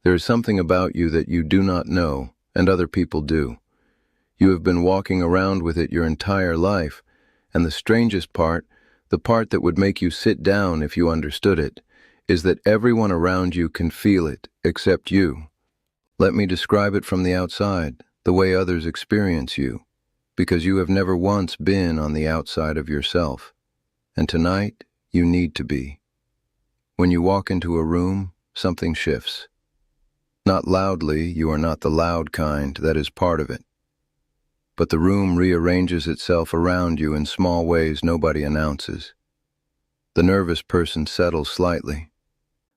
There is something about you that you do not know, and other people do. You have been walking around with it your entire life, and the strangest part, the part that would make you sit down if you understood it, is that everyone around you can feel it, except you. Let me describe it from the outside, the way others experience you, because you have never once been on the outside of yourself, and tonight you need to be. When you walk into a room, something shifts. Not loudly, you are not the loud kind, that is part of it. But the room rearranges itself around you in small ways nobody announces. The nervous person settles slightly.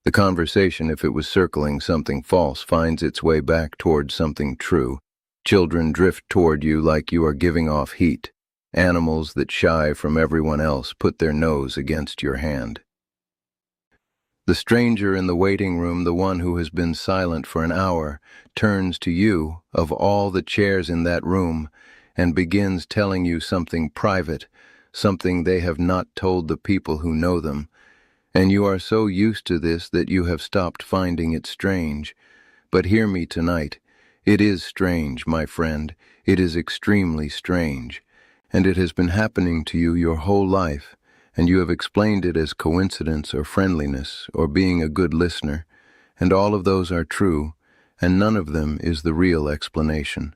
The conversation, if it was circling something false, finds its way back toward something true. Children drift toward you like you are giving off heat. Animals that shy from everyone else put their nose against your hand. The stranger in the waiting room, the one who has been silent for an hour, turns to you, of all the chairs in that room, and begins telling you something private, something they have not told the people who know them. And you are so used to this that you have stopped finding it strange. But hear me tonight. It is strange, my friend. It is extremely strange. And it has been happening to you your whole life. And you have explained it as coincidence or friendliness or being a good listener, and all of those are true, and none of them is the real explanation.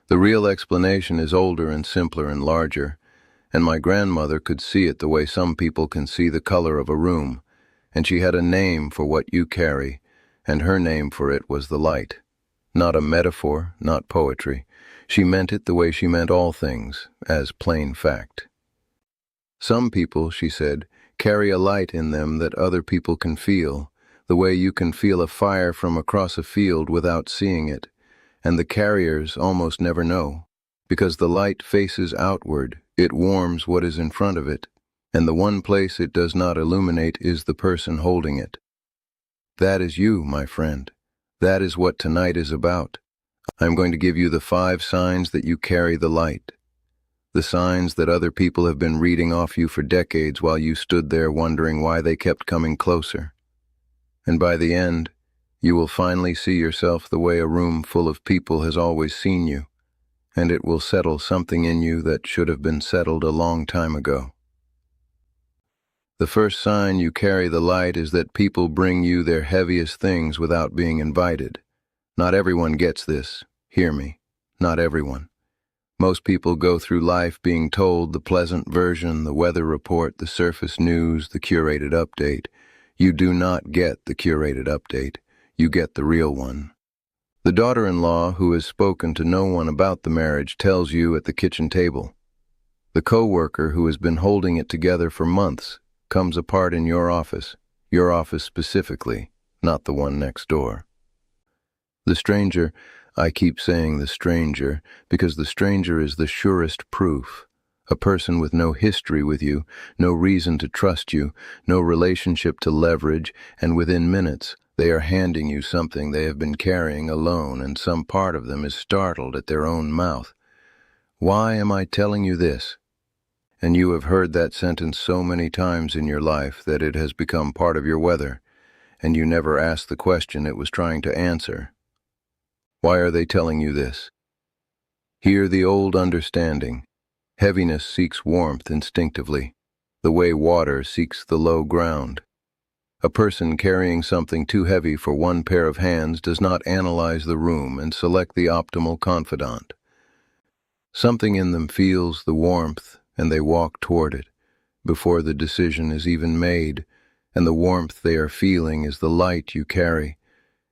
The real explanation is older and simpler and larger, and my grandmother could see it the way some people can see the color of a room, and she had a name for what you carry, and her name for it was the light. Not a metaphor, not poetry. She meant it the way she meant all things, as plain fact. Some people, she said, carry a light in them that other people can feel, the way you can feel a fire from across a field without seeing it, and the carriers almost never know, because the light faces outward, it warms what is in front of it, and the one place it does not illuminate is the person holding it. That is you, my friend. That is what tonight is about. I'm going to give you the 5 signs that you carry the light. The signs that other people have been reading off you for decades while you stood there wondering why they kept coming closer. And by the end, you will finally see yourself the way a room full of people has always seen you, and it will settle something in you that should have been settled a long time ago. The first sign you carry the light is that people bring you their heaviest things without being invited. Not everyone gets this. Hear me. Not everyone. Most people go through life being told the pleasant version, the weather report, the surface news, the curated update. You do not get the curated update. You get the real one. The daughter-in-law who has spoken to no one about the marriage tells you at the kitchen table. The co-worker who has been holding it together for months comes apart in your office specifically, not the one next door. The stranger, I keep saying the stranger, because the stranger is the surest proof. A person with no history with you, no reason to trust you, no relationship to leverage, and within minutes, they are handing you something they have been carrying alone, and some part of them is startled at their own mouth. Why am I telling you this? And you have heard that sentence so many times in your life that it has become part of your weather, and you never asked the question it was trying to answer. Why are they telling you this? Hear the old understanding. Heaviness seeks warmth instinctively, the way water seeks the low ground. A person carrying something too heavy for one pair of hands does not analyze the room and select the optimal confidant. Something in them feels the warmth, and they walk toward it, before the decision is even made, and the warmth they are feeling is the light you carry,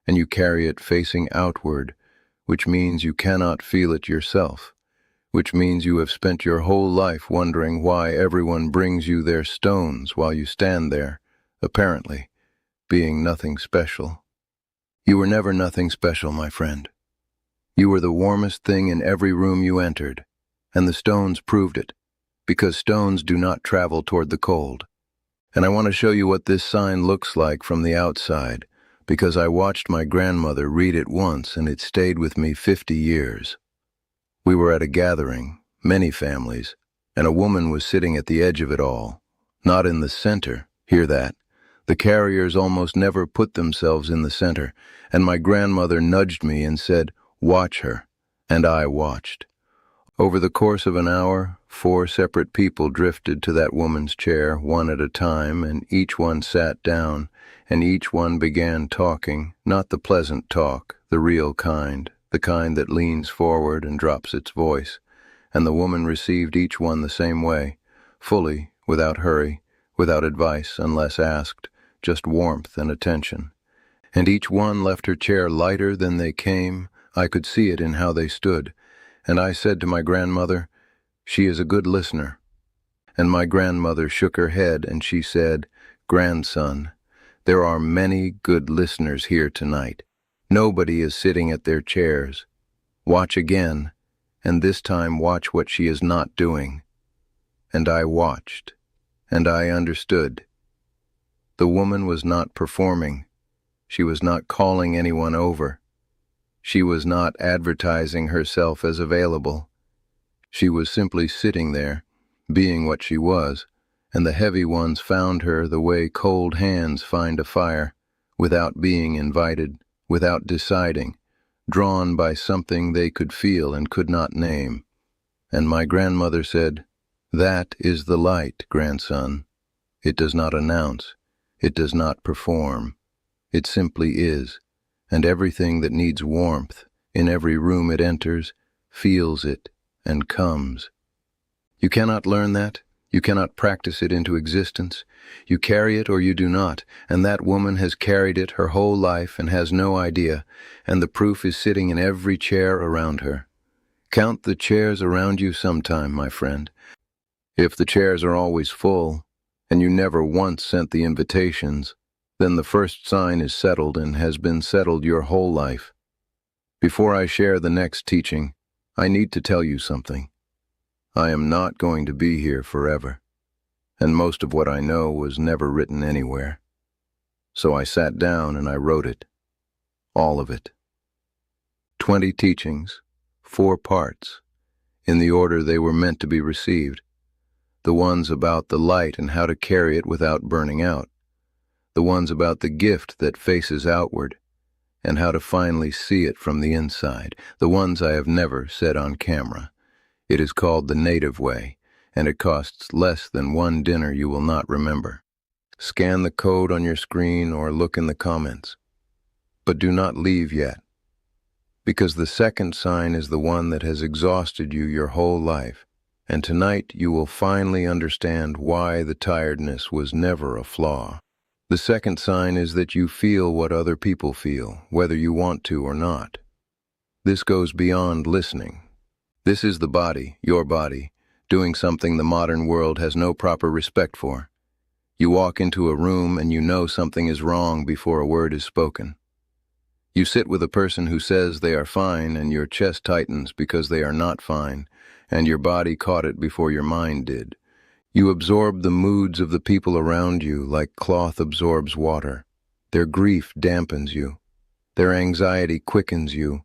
and you carry it facing outward, which means you cannot feel it yourself, which means you have spent your whole life wondering why everyone brings you their stones while you stand there, apparently, being nothing special. You were never nothing special, my friend. You were the warmest thing in every room you entered, and the stones proved it, because stones do not travel toward the cold. And I want to show you what this sign looks like from the outside, because I watched my grandmother read it once and it stayed with me 50 years. We were at a gathering, many families, and a woman was sitting at the edge of it all, not in the center, hear that? The carriers almost never put themselves in the center, and my grandmother nudged me and said, "Watch her," and I watched. Over the course of an hour, 4 separate people drifted to that woman's chair, one at a time, and each one sat down, and each one began talking, not the pleasant talk, the real kind, the kind that leans forward and drops its voice, and the woman received each one the same way, fully, without hurry, without advice unless asked, just warmth and attention. And each one left her chair lighter than they came. I could see it in how they stood. And I said to my grandmother, "She is a good listener." And my grandmother shook her head and she said, "Grandson, there are many good listeners here tonight. Nobody is sitting at their chairs. Watch again, and this time watch what she is not doing." And I watched, and I understood. The woman was not performing. She was not calling anyone over. She was not advertising herself as available. She was simply sitting there, being what she was, and the heavy ones found her the way cold hands find a fire, without being invited, without deciding, drawn by something they could feel and could not name. And my grandmother said, "That is the light, grandson. It does not announce. It does not perform. It simply is, and everything that needs warmth, in every room it enters, feels it and comes. You cannot learn that. You cannot practice it into existence. You carry it or you do not, and that woman has carried it her whole life and has no idea, and the proof is sitting in every chair around her. Count the chairs around you sometime, my friend. If the chairs are always full, and you never once sent the invitations, then the first sign is settled and has been settled your whole life. Before I share the next teaching, I need to tell you something. I am not going to be here forever, and most of what I know was never written anywhere. So I sat down and I wrote it, all of it. 20 teachings, 4 parts, in the order they were meant to be received. The ones about the light and how to carry it without burning out. The ones about the gift that faces outward, and how to finally see it from the inside. The ones I have never said on camera. It is called the native way, and it costs less than 1 dinner you will not remember. Scan the code on your screen or look in the comments. But do not leave yet, because the second sign is the one that has exhausted you your whole life. And tonight you will finally understand why the tiredness was never a flaw. The second sign is that you feel what other people feel, whether you want to or not. This goes beyond listening. This is the body, your body, doing something the modern world has no proper respect for. You walk into a room and you know something is wrong before a word is spoken. You sit with a person who says they are fine and your chest tightens because they are not fine, and your body caught it before your mind did. You absorb the moods of the people around you like cloth absorbs water. Their grief dampens you. Their anxiety quickens you.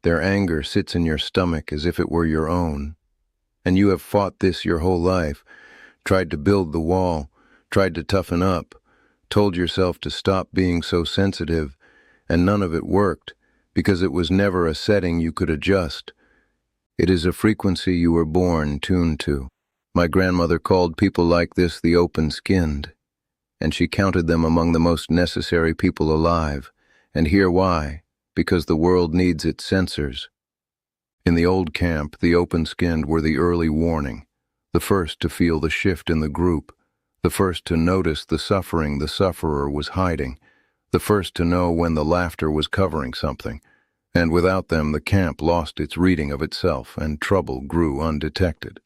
Their anger sits in your stomach as if it were your own. And you have fought this your whole life, tried to build the wall, tried to toughen up, told yourself to stop being so sensitive, and none of it worked because it was never a setting you could adjust. It is a frequency you were born tuned to. My grandmother called people like this the open-skinned, and she counted them among the most necessary people alive. And hear why: because the world needs its censors. In the old camp, the open-skinned were the early warning, the first to feel the shift in the group, the first to notice the suffering the sufferer was hiding, the first to know when the laughter was covering something. And without them the camp lost its reading of itself, and trouble grew undetected.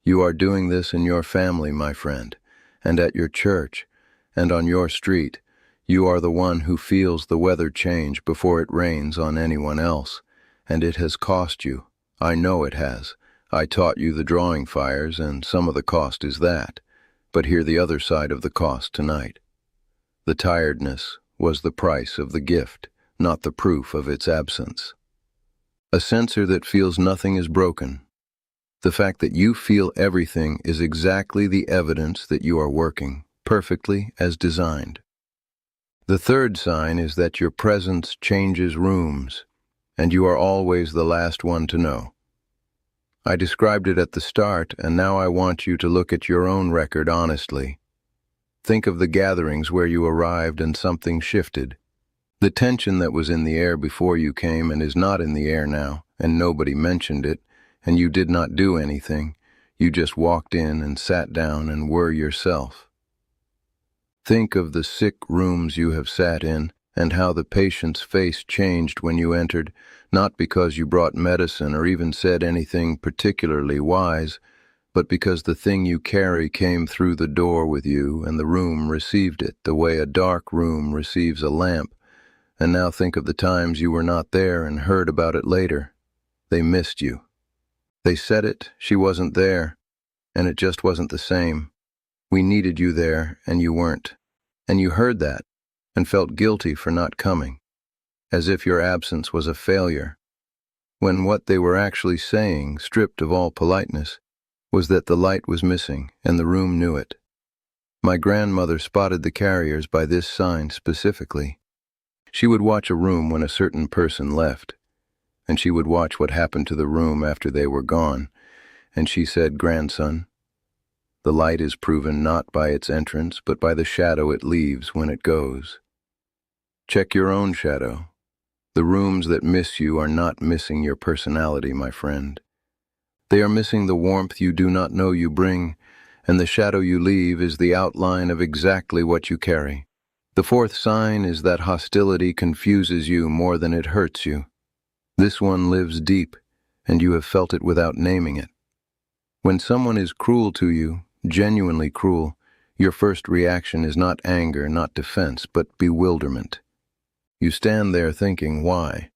You are doing this in your family, my friend, and at your church, and on your street. You are the one who feels the weather change before it rains on anyone else, and it has cost you. I know it has. I taught you the drawing fires, and some of the cost is that. But hear the other side of the cost tonight. The tiredness was the price of the gift, not the proof of its absence. A censor that feels nothing is broken. The fact that you feel everything is exactly the evidence that you are working. perfectly as designed. The third sign is that your presence changes rooms, and you are always the last one to know. I described it at the start, and now I want you to look at your own record honestly. Think of the gatherings where you arrived and something shifted. The tension that was in the air before you came and is not in the air now, and nobody mentioned it, and you did not do anything. You just walked in and sat down and were yourself. Think of the sick rooms you have sat in and how the patient's face changed when you entered, not because you brought medicine or even said anything particularly wise, but because the thing you carry came through the door with you and the room received it the way a dark room receives a lamp. And now think of the times you were not there and heard about it later. They missed you. They said it, she wasn't there, and it just wasn't the same. We needed you there, and you weren't. And you heard that, and felt guilty for not coming, as if your absence was a failure, when what they were actually saying, stripped of all politeness, was that the light was missing, and the room knew it. My grandmother spotted the carriers by this sign specifically. She would watch a room when a certain person left, and she would watch what happened to the room after they were gone, and she said, "Grandson, the light is proven not by its entrance, but by the shadow it leaves when it goes." Check your own shadow. The rooms that miss you are not missing your personality, my friend. They are missing the warmth you do not know you bring, and the shadow you leave is the outline of exactly what you carry. The fourth sign is that hostility confuses you more than it hurts you. This one lives deep, and you have felt it without naming it. When someone is cruel to you, genuinely cruel, your first reaction is not anger, not defense, but bewilderment. You stand there thinking, why?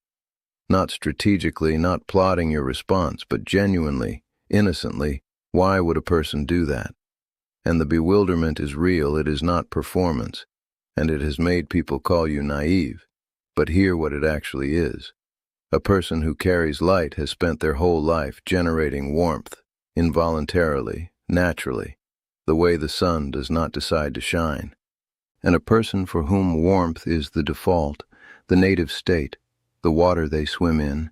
Not strategically, not plotting your response, but genuinely, innocently, why would a person do that? And the bewilderment is real, it is not performance, and it has made people call you naive. But hear what it actually is. A person who carries light has spent their whole life generating warmth, involuntarily, naturally, the way the sun does not decide to shine. And a person for whom warmth is the default, the native state, the water they swim in,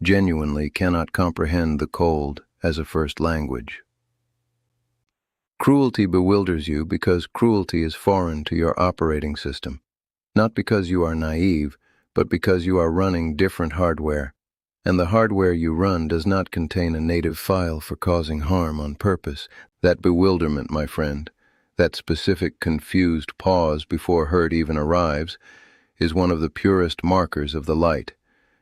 genuinely cannot comprehend the cold as a first language. Cruelty bewilders you because cruelty is foreign to your operating system, not because you are naive, but because you are running different hardware, and the hardware you run does not contain a native file for causing harm on purpose. That bewilderment, my friend, that specific confused pause before hurt even arrives, is one of the purest markers of the light,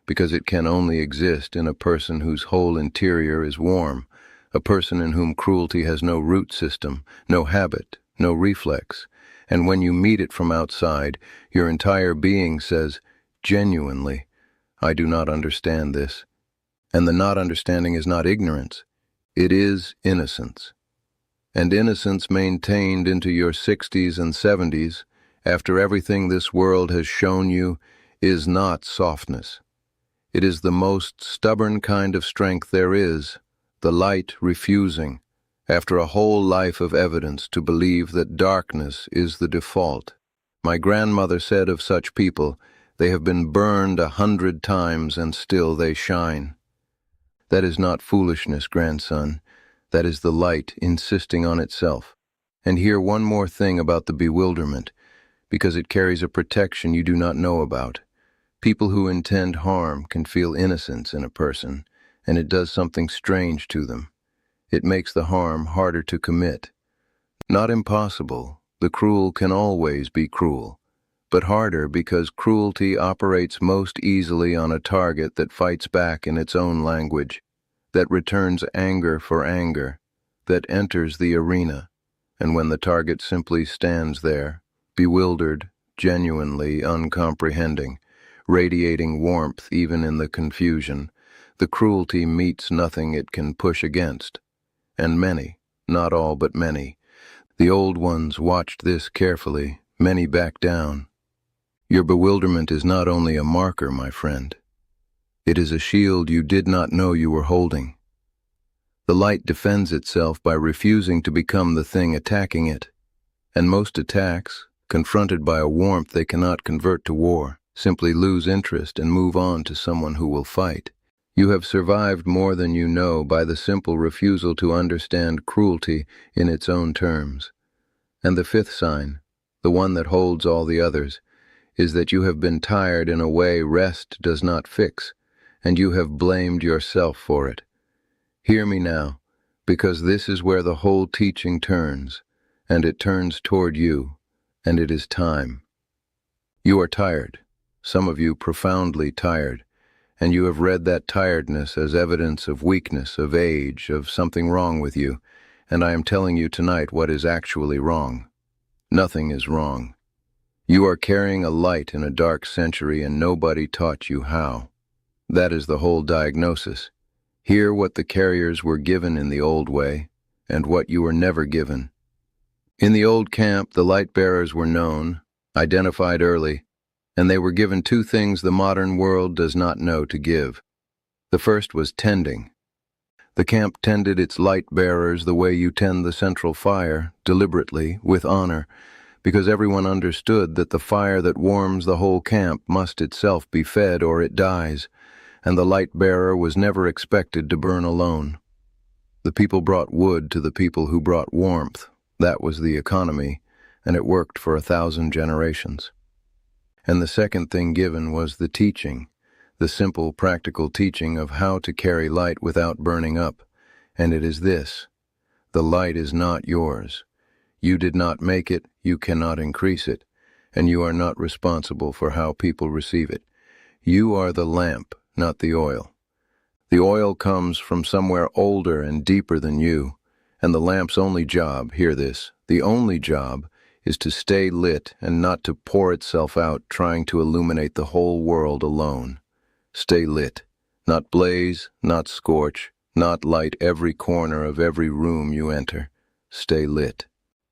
because it can only exist in a person whose whole interior is warm, a person in whom cruelty has no root system, no habit, no reflex, and when you meet it from outside, your entire being says, genuinely, I do not understand this. And the not understanding is not ignorance, it is innocence. And innocence maintained into your 60s and 70s, after everything this world has shown you, is not softness. It is the most stubborn kind of strength there is, the light refusing, after a whole life of evidence, to believe that darkness is the default. My grandmother said of such people, they have been burned 100 times and still they shine. That is not foolishness, grandson. That is the light insisting on itself. And hear one more thing about the bewilderment, because it carries a protection you do not know about. People who intend harm can feel innocence in a person, and it does something strange to them. It makes the harm harder to commit. Not impossible, the cruel can always be cruel, but harder because cruelty operates most easily on a target that fights back in its own language, that returns anger for anger, that enters the arena, and when the target simply stands there, bewildered, genuinely uncomprehending, radiating warmth even in the confusion, the cruelty meets nothing it can push against. And many, not all but many, the old ones watched this carefully, many backed down. Your bewilderment is not only a marker, my friend. It is a shield you did not know you were holding. The light defends itself by refusing to become the thing attacking it. And most attacks, confronted by a warmth they cannot convert to war, simply lose interest and move on to someone who will fight. You have survived more than you know by the simple refusal to understand cruelty in its own terms. And the fifth sign, the one that holds all the others, is that you have been tired in a way rest does not fix, and you have blamed yourself for it. Hear me now, because this is where the whole teaching turns, and it turns toward you, and it is time. You are tired, some of you profoundly tired, and you have read that tiredness as evidence of weakness, of age, of something wrong with you, and I am telling you tonight what is actually wrong. Nothing is wrong. You are carrying a light in a dark century and nobody taught you how. That is the whole diagnosis. Hear what the carriers were given in the old way, and what you were never given. In the old camp, the light bearers were known, identified early, and they were given two things the modern world does not know to give. The first was tending. The camp tended its light bearers the way you tend the central fire, deliberately, with honor, because everyone understood that the fire that warms the whole camp must itself be fed or it dies, and the light bearer was never expected to burn alone. The people brought wood to the people who brought warmth. That was the economy, and it worked for 1,000 generations. And the second thing given was the teaching, the simple, practical teaching of how to carry light without burning up. And it is this: the light is not yours. You did not make it, you cannot increase it, and you are not responsible for how people receive it. You are the lamp, not the oil. The oil comes from somewhere older and deeper than you, and the lamp's only job, hear this, the only job is to stay lit and not to pour itself out trying to illuminate the whole world alone. Stay lit, not blaze, not scorch, not light every corner of every room you enter. Stay lit.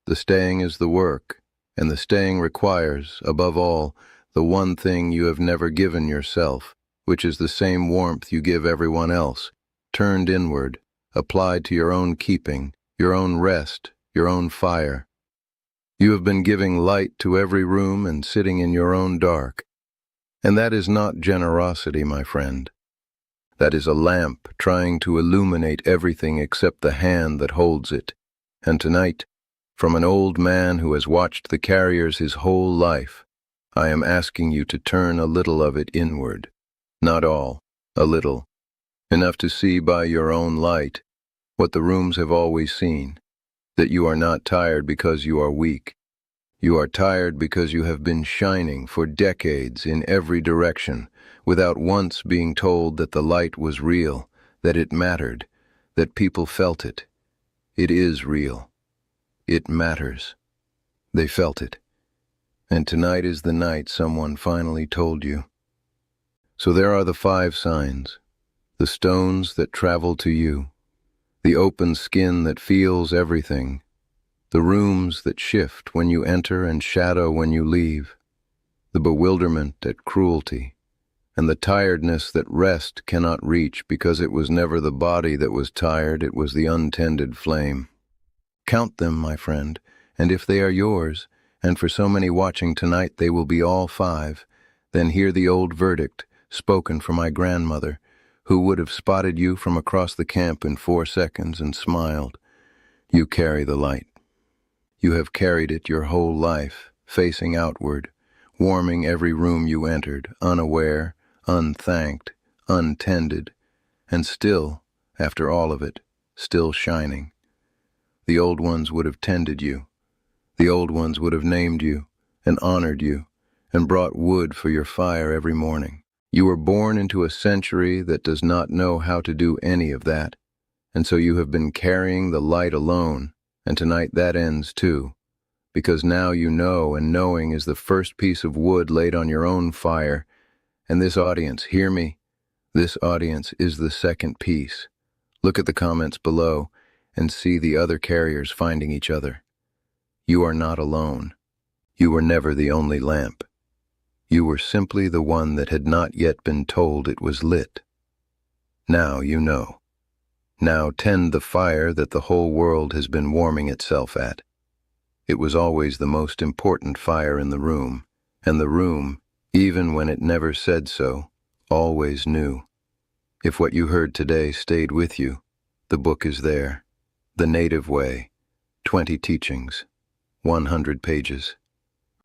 The staying is the work, and the staying requires, above all, the one thing you have never given yourself, which is the same warmth you give everyone else, turned inward, applied to your own keeping, your own rest, your own fire. You have been giving light to every room and sitting in your own dark. And that is not generosity, my friend. That is a lamp trying to illuminate everything except the hand that holds it. And tonight, from an old man who has watched the carriers his whole life, I am asking you to turn a little of it inward. Not all, a little. Enough to see by your own light what the rooms have always seen, that you are not tired because you are weak. You are tired because you have been shining for decades in every direction without once being told that the light was real, that it mattered, that people felt it. It is real. It matters. They felt it. And tonight is the night someone finally told you. So there are the 5 signs, the stones that travel to you, the open skin that feels everything, the rooms that shift when you enter and shadow when you leave, the bewilderment at cruelty, and the tiredness that rest cannot reach because it was never the body that was tired, it was the untended flame. Count them, my friend, and if they are yours, and for so many watching tonight they will be all 5, then hear the old verdict, spoken for my grandmother, who would have spotted you from across the camp in 4 seconds and smiled. You carry the light. You have carried it your whole life, facing outward, warming every room you entered, unaware, unthanked, untended, and still, after all of it, still shining. The old ones would have tended you. The old ones would have named you and honored you and brought wood for your fire every morning. You were born into a century that does not know how to do any of that, and so you have been carrying the light alone, and tonight that ends too, because now you know, and knowing is the first piece of wood laid on your own fire, and this audience, hear me, this audience is the second piece. Look at the comments below and see the other carriers finding each other. You are not alone. You were never the only lamp. You were simply the one that had not yet been told it was lit. Now you know. Now tend the fire that the whole world has been warming itself at. It was always the most important fire in the room, and the room, even when it never said so, always knew. If what you heard today stayed with you, the book is there. The Native Way, 20 teachings, 100 pages.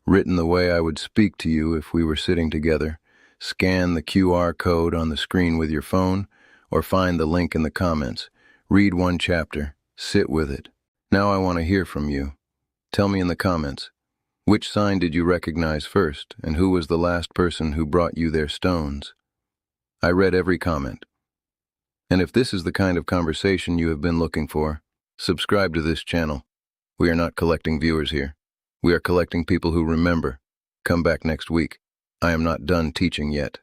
Written the way I would speak to you if we were sitting together. Scan the QR code on the screen with your phone, or find the link in the comments. Read one chapter, sit with it. Now I want to hear from you. Tell me in the comments, which sign did you recognize first, and who was the last person who brought you their stones? I read every comment. And if this is the kind of conversation you have been looking for, subscribe to this channel. We are not collecting viewers here. We are collecting people who remember. Come back next week. I am not done teaching yet.